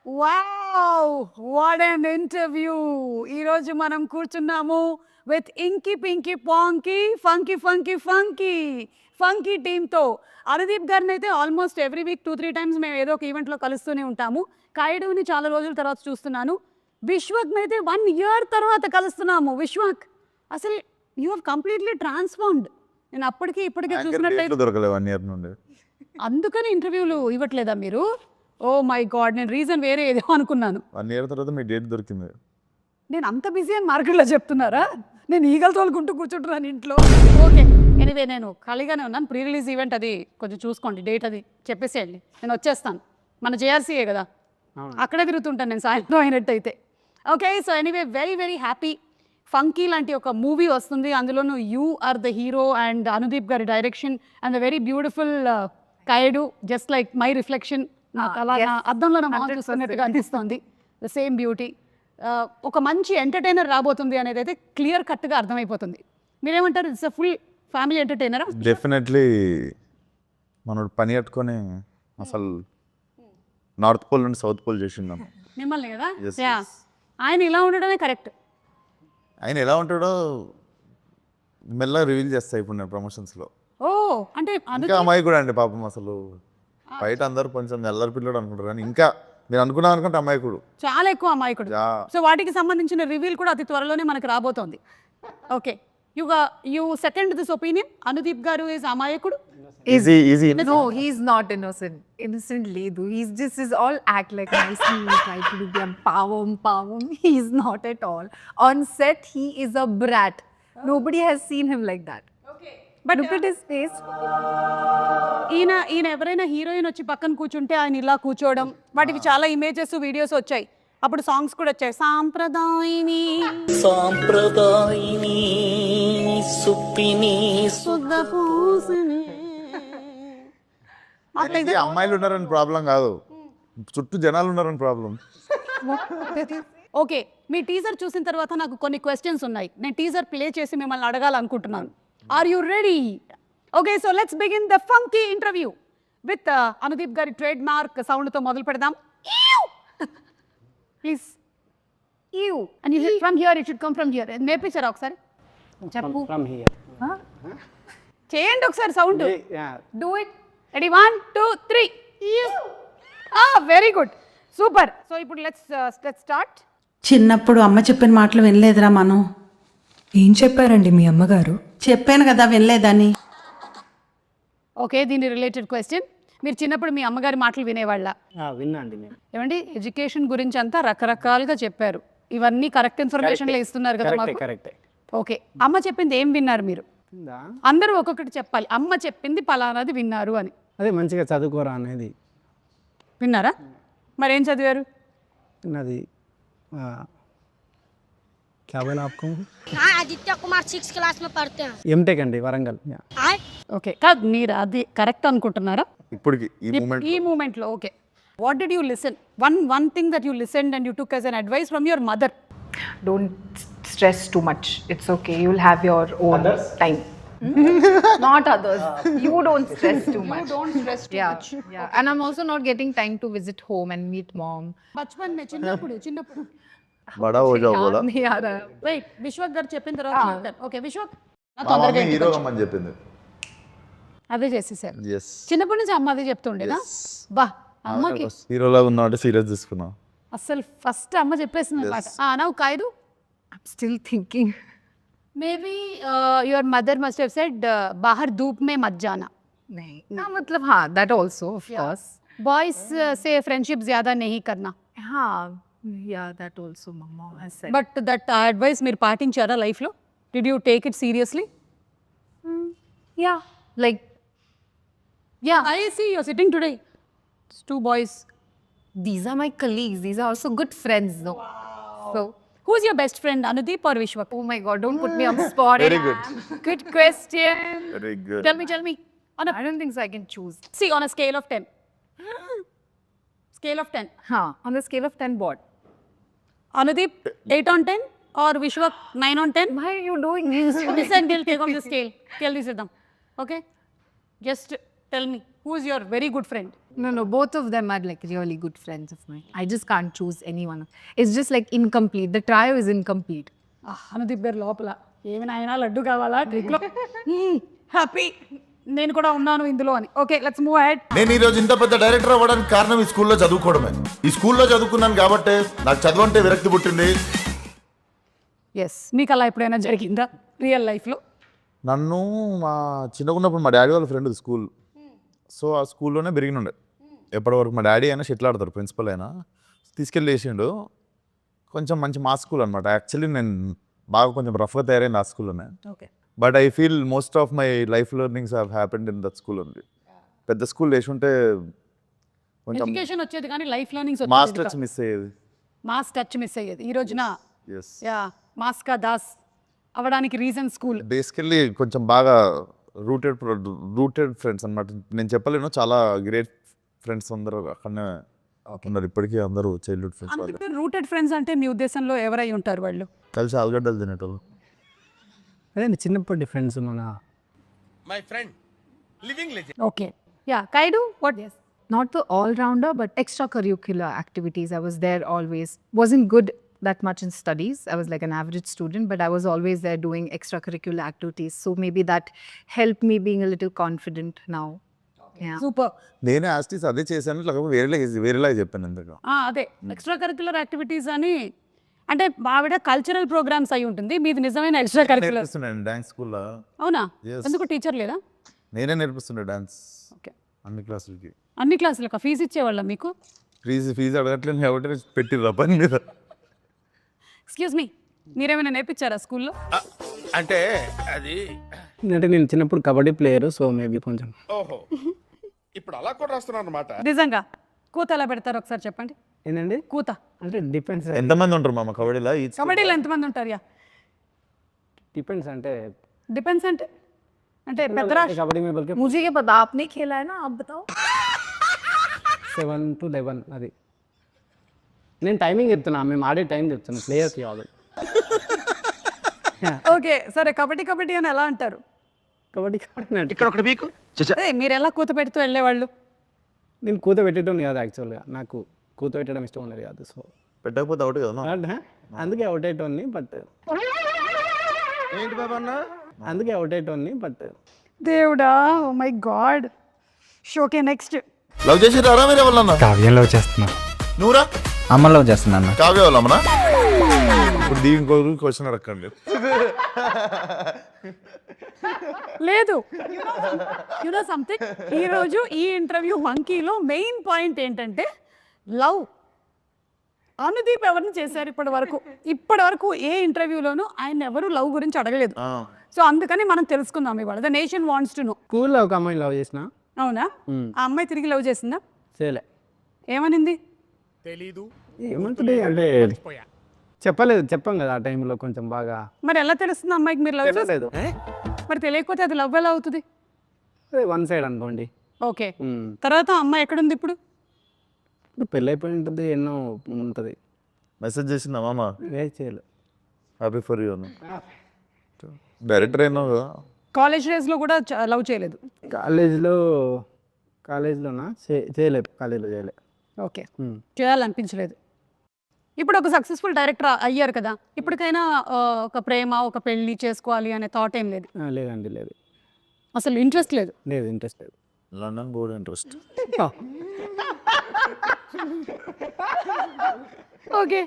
Wow! What an interview. ఈరోజు మనం కూర్చున్నాము with inky pinky ponky funky funky funky funky టీమ్తో. అనుదీప్ గారిని అయితే ఆల్మోస్ట్ ఎవ్రీ వీక్ 2-3 టైమ్స్ మేము ఏదో ఒక ఈవెంట్లో కలుస్తూనే ఉంటాము. కాయుడుని చాలా రోజుల తర్వాత చూస్తున్నాను. విశ్వక్ని అయితే 1 ఇయర్ తర్వాత కలుస్తున్నాము. విశ్వక్, అసలు యూ హ్యావ్ కంప్లీట్లీ ట్రాన్స్ఫార్మ్డ్. నేను అప్పటికి ఇప్పటికే చూసినట్లయితే దొరకలేదు 1 ఇయర్ నుండి. అందుకని ఇంటర్వ్యూలు ఇవ్వట్లేదా మీరు? ఓ మై గాడ్, నేను రీజన్ వేరే ఏదో అనుకున్నాను. 1 ఇయర్ తర్వాత మీ డేట్ దొరికింది. నేను అంత బిజీ అని మార్కెట్లో చెప్తున్నారా? నేను ఈగలు తోలుకుంటూ కూర్చుంటున్నాను ఇంట్లో. ఓకే, ఎనీవే నేను ఖాళీగానే ఉన్నాను. ప్రీ రిలీజ్ ఈవెంట్ అది కొంచెం చూసుకోండి, డేట్ అది చెప్పేసేయండి, నేను వచ్చేస్తాను. మన జేఆర్సీయే కదా, అక్కడే తిరుగుతుంటాను నేను సాయంత్రం అయినట్టయితే. Okay, so anyway very very happy. Funky లాంటి ఒక మూవీ వస్తుంది, అందులోనూ you are the hero and Anudeep గారి direction and the very beautiful Kayadu, just like my reflection. నాకు అలా నా అద్దంలో నా మొహం చూస్తున్నట్టుగా అనిపిస్తుంది. The same beauty. ఒక మంచి ఎంటర్టైనర్ రాబోతుంది అనేది అయితే క్లియర్ కట్గా అర్థమైపోతుంది. మీరేమంటారు? ఇట్స్ అ ఫుల్ ఫ్యామిలీ ఎంటర్టైనరా? డెఫినెట్లీ. మనోడు పని కట్టుకొని అసలు నార్త్ పోల్ నుండి సౌత్ పోల్ చేసిందాం మిమ్మల్ని కదా. Yes, yeah, yes. ఆయన ఇలా ఉండడమే కరెక్ట్. ఆయన ఎలా ఉంటాడో మెల్లగా రివీల్ చేస్తా ఇప్పుడు నేను ప్రమోషన్స్లో. ఓ, అంటే ఇంకా అమ్మాయి కూడా అండి పాపం, అసలు బయట అందరూ కొంచెం ఎల్లరి పిల్లడు అనుకుంటారు కానీ ఇంకా మీరు అనుకున్నాం అనుకుంటే అమ్మాయికుడు చాలా ఎక్కువ అమాయకుడు. సో వాటికి సంబంధించిన రివీల్ కూడా అతి త్వరలోనే మనకు రాబోతోంది. Okay, you second this opinion, Anudeep గారు ఈజ్ అమాయకుడు. Easy. No, he's not innocent. Innocent Ledu. He's all act like nicely. Try to do the power. He's not at all. On set, he is a brat. Nobody has seen him like that. But Look at his face. ఈయన ఎవరైనా heroine వచ్చి పక్కన కూర్చుంటే ఆయన ఇలా కూర్చోవడం, వాటికి చాలా ఇమేజెస్ వీడియోస్ వచ్చాయి. అప్పుడు సాంగ్స్ కూడా వచ్చాయి. సాంప్రదాయిని సుప్పిని సుద్దపూసిని. ఆయనకి అమ్మాయిలు ఉన్నారని ప్రాబ్లం కాదు, చుట్టూ జనాలు ఉన్నారని ప్రాబ్లం. ఓకే, మీ టీజర్ చూసిన తర్వాత నాకు కొన్ని క్వశ్చన్స్ ఉన్నాయి. నేను టీజర్ ప్లే చేసి మిమ్మల్ని అడగాలనుకుంటున్నాను. Are you ready? Okay, so let's begin the funky interview with Anudeep గారి ట్రేడ్ మార్క్ సౌండ్తో మొదలు పెడదాం. Please you and you from here, it should come from here. నేర్పించారా ఒకసారి? చెప్పు. From here. చేయండి ఒకసారి sound. Yeah. Do it. Ready, 1 2 3. Very good, super. So ఇప్పుడు లెట్స్ స్టార్ట్. చిన్నప్పుడు అమ్మ చెప్పిన మాటలు వినలేదురా మనం. ఏం చెప్పారండి మీ అమ్మగారు? చెప్పాను కదా వినలేదని. ఓకే, దీని రిలేటెడ్ క్వశ్చన్. మీరు చిన్నప్పుడు మీ అమ్మగారి మాటలు వినేవాళ్ళ? విన్నాండి నేను. ఏమండి, ఎడ్యుకేషన్ గురించి అంతా రకరకాలుగా చెప్పారు. ఇవన్నీ కరెక్ట్ ఇన్ఫర్మేషన్లో ఇస్తున్నారు కదా మాకు. కరెక్టే. ఓకే, అమ్మ చెప్పింది ఏం విన్నారు మీరు? అందరూ ఒక్కొక్కటి చెప్పాలి. అమ్మ చెప్పింది పలానాది విన్నారు అని. అదే మంచిగా చదువుకోరా అనేది విన్నారా? మరి ఏం చదివారు? నాది क्या बोला आपको? हाँ, आदित्य कुमार 6th क्लास में पढ़ते हैं। ఎంటెక్ అండి, వరంగల్. आए ఓకే, కాదు మీరు అది కరెక్ట్ అనుకుంటున్నారా ఇప్పటికి ఈ ఈ మూమెంట్లో? Okay, what did you listen? One thing that you listen and you took as an advice from your mother. Don't stress too much. It's okay. You'll have your own time. Not others. You don't stress too much. Don't stress too much. Yeah. And I'm also not getting time to visit home and meet mom. బచ్పన్ మే చిన్నప్పుడు బడా హో జాओ బోలా. नहीं आ रहा है. Wait, Vishwak గారు చెప్పిన తర్వాత ఓకే, విశ్వక్ నా తొందరగా ఇంటికి హీరో వచ్చి. అమ్మని చెప్పింది. అదే చేసేసారు. Yes. చిన్నప్పటి నుంచి అమ్మ అదే చెప్తుండేనా? బా, అమ్మకి హీరోలా ఉన్నాడు, సీరియస్ తీసుకున్నా. అసలు ఫస్ట్ అమ్మ చెప్పేసింది అనమాట. Now Kayadu, I'm still thinking. Maybe your mother must have said బాహర్ ధూప్ మే మత్ జానా. नहीं. ना मतलब हाँ, that also of course. Boys సే ఫ్రెండ్షిప్ జ్యాదా నహీ కర్నా. हाँ, yeah, that also mama has said. But that advice మీరు పాటించారా లైఫ్లో? Did you take it seriously? Yeah, like yeah, I see you're sitting today. 2 boys. these are my colleagues. These are also good friends, though. So, who's your best friend, Anudeep or Vishwak? oh my God, don't put me on the spot. Very good. Good question. Very good. Tell me. I don't think so. I can choose. See, on a scale of 10. Scale of 10. Huh? On the scale of 10, what? Anudeep, 8 on 10 or Vishwak 9 on 10? Why are you doing this? Listen, we'll take on the scale. Tell this to them. Okay? Just tell me. Who is your very good friend? No, both of them are like really good friends of mine. I just can't choose any one. It's just like incomplete. The trio is incomplete. అనుదిబ్బేరు లోపల ఏమి నాయనా లడ్డు కావాలా ట్రిక్లో happy నేను కూడా ఉన్నాను ఇందులో అని. Okay let's move ahead. నేను ఈ రోజు ఇంత పెద్ద డైరెక్టర్ అవ్వడానికి కారణం ఈ స్కూల్లో చదువుకోవడమే. ఈ స్కూల్లో చదువుకున్నాను కాబట్టి నాకు చదువు అంటే విరక్తి పుట్టింది. ఎస్, మీకు అలా ఎప్పుడైనా జరిగిందా రియల్ లైఫ్లో? నన్ను మా చిన్నగా ఉన్నప్పుడు మా డాడీ వాళ్ళ ఫ్రెండ్ స్కూల్, సో ఆ స్కూల్లోనే పెరిగినుండే. ఎప్పటివరకు మా డాడీ అయినా షెటిల్ ఆడతారు, ప్రిన్సిపల్ అయినా తీసుకెళ్ళి వేసిండు. కొంచెం మంచి మా స్కూల్ అనమాట. యాక్చువల్లీ నేను బాగా కొంచెం రఫ్గా తయారైంది ఆ స్కూల్లోనే. Okay. But I feel most of my life learnings have happened in that school ఉంది. పెద్ద స్కూల్ వేసి ఉంటే కొంచెం ఎడ్యుకేషన్ వచ్చేది కానీ life learnings mass touch miss అయ్యేది. మాస్ టచ్ మిస్ అయ్యేది. ఈ రోజున ఎస్, యా మాస్కా దాస్ అవ్వడానికి రీజన్ స్కూల్. బేసికల్లీ కొంచెం బాగా రూటెడ్ ఫ్రెండ్స్ అనమాట. నేను చెప్పలేను, చాలా గ్రేట్ ఫ్రెండ్స్ అందరూ అక్కడనే ఉన్నారు ఇప్పటికీ. అందరూ చైల్డ్హుడ్ ఫ్రెండ్స్ వాళ్ళు. రూటెడ్ ఫ్రెండ్స్ అంటే మీ ఉద్దేశంలో ఎవరై ఉంటారు వాళ్ళు? కలిసి ఆలుగడ్డలు తినేటోళ్ళు. అదే చిన్నప్పటి ఫ్రెండ్స్ మన okay. Yeah Kayadu what? Not the all-rounder, but extracurricular activities. I was there always. Wasn't good that much in studies. I was like an average student, but I was always there doing extracurricular activities. So maybe that helped me being a little confident now. Yeah. Super. నేను యాస్టీస్ అదే చేశాను, లేకపోతే వేరేలాగా చెప్పాను ఎందుకు. అదే extra curricular activities అని అంటే ఆవిడ కల్చరల్ ప్రోగ్రామ్స్ అయి ఉంటుంది, మీది నిజమైన ఎక్స్ట్రా కరిక్యులర్. నేర్పిస్తున్నాను డాన్స్ స్కూల్లో. అవునా? Yes. ఎందుకు టీచర్ లేదా? నేనే నేర్పిస్తుండే డాన్స్ ఓకే. అన్ని క్లాసులకి. అన్ని క్లాసులకు ఫీజు ఇచ్చేవాళ్ళ మీకు? ఫీజు అడగట్లేదు కాబట్టి పెట్టిర్రా పని మీద. ఎక్స్క్యూజ్ మీ, మీరేమైనా నేర్పించారా స్కూల్లో? అంటే అది అంటే నేను చిన్నప్పుడు కబడ్డీ ప్లేయర్, సో మేబీ కొంచెం. ఓహో, ఇప్పుడు అలా కూడా రాస్తున్నారు అనమాట. నిజంగా కూత ఎలా పెడతారు ఒకసారి చెప్పండి. ఏంటండి కూత అంటే డిపెండ్స్. ఎంతమంది ఉంటారు మామ కబడ్డీలో? కబడ్డీలో ఎంతమంది ఉంటారు? యా డిపెండ్స్ అంటే డిపెండ్స్ అంటే అంటే పెద్ద రాష్ట్ర కబడ్డీ में बल्कि मुझे ये पता, आपने खेला है ना, आप बताओ. 7 to 11 అది. నేను టైమింగ్ చెప్తున్నా, మేము ఆడే టైం చెప్తున్నా, ప్లేయర్స్ కాదు. ఓకే సరే, కబడ్డీ అని ఎలా అంటారు? కబడ్డీ ఇక్కడ ఒకటి మీకు అదే మీరు ఎలా కూత పెడుతూ వెళ్ళేవాళ్ళు? నేను కూత పెట్టడం కాదు యాక్చువల్గా, నాకు కూత పెట్టడం ఇష్టం ఉండేది కాదు. సో పెట్టకపోతే ఒకటి కదా, అందుకే అవుట్ అయ్యేటోని. బట్ ఏంటి బాబా అన్న? అందుకే అవుట్ అయ్యేటోని. బట్ దేవుడా, oh my God. Okay next. Love చేసి రారా మీరు ఎవరన్నా? కావ్యం లవ్ చేస్తున్నా. నువ్వురా? అమ్మ లవ్ చేస్తున్నా. కావ్య వాళ్ళమ్మనా? ఇప్పుడు దీనికి క్వశ్చన్ అడగండి. లేదు, యునో సంథింగ్, ఈరోజు ఈ ఇంటర్వ్యూ మంకీలో మెయిన్ పాయింట్ ఏంటంటే లవ్. అనుదీప్ ఎవరిని చేశారు ఇప్పటి వరకు ఏ ఇంటర్వ్యూలోనూ ఆయన ఎవరు లవ్ గురించి అడగలేదు. సో అందుకని మనం తెలుసుకుందాం ఇవాళ. The nation wants to know. స్కూల్లో ఒక అమ్మాయి లవ్ చేసిన. అవునా? ఆ అమ్మాయి తిరిగి లవ్ చేసిందా? చేయలే. ఏమనింది? తెలీదు. ఏమంటుంది అంటే చెప్పాం కదా ఆ టైంలో కొంచెం బాగా. మరి ఎలా తెలుస్తుంది అమ్మాయికి మీరు లవ్ చేస్తారు? తెలియలేదు. మరి తెలియకపోతే అది లవ్ ఎలా అవుతుంది? అదే వన్ సైడ్ అనుకోండి. ఓకే. తర్వాత అమ్మాయి ఎక్కడుంది ఇప్పుడు? ఇప్పుడు పెళ్ళి అయిపోయి ఉంటుంది, ఎన్నో ఉంటుంది. మెసేజ్ చేసిందా మామ? చేయలేదు. హ్యాపీ ఫర్ యూ అన్న. డైరెక్టర్ అయినావు కదా. కాలేజ్ డేస్లో కూడా లవ్ చేయలేదు? కాలేజ్లోనా చేయలేదు. కాలేజ్లో చేయలేదు. ఓకే, చేయాలనిపించలేదు. ఇప్పుడు ఒక సక్సెస్ఫుల్ డైరెక్టర్ అయ్యారు కదా, ఇప్పటికైనా ఒక ప్రేమ, ఒక పెళ్లి చేసుకోవాలి అనే థాట్ ఏం లేదు? లేదండి, లేదు. అసలు ఇంట్రెస్ట్ లేదు? లేదు, ఇంట్రెస్ట్ లేదు. London board interest. ఓకే.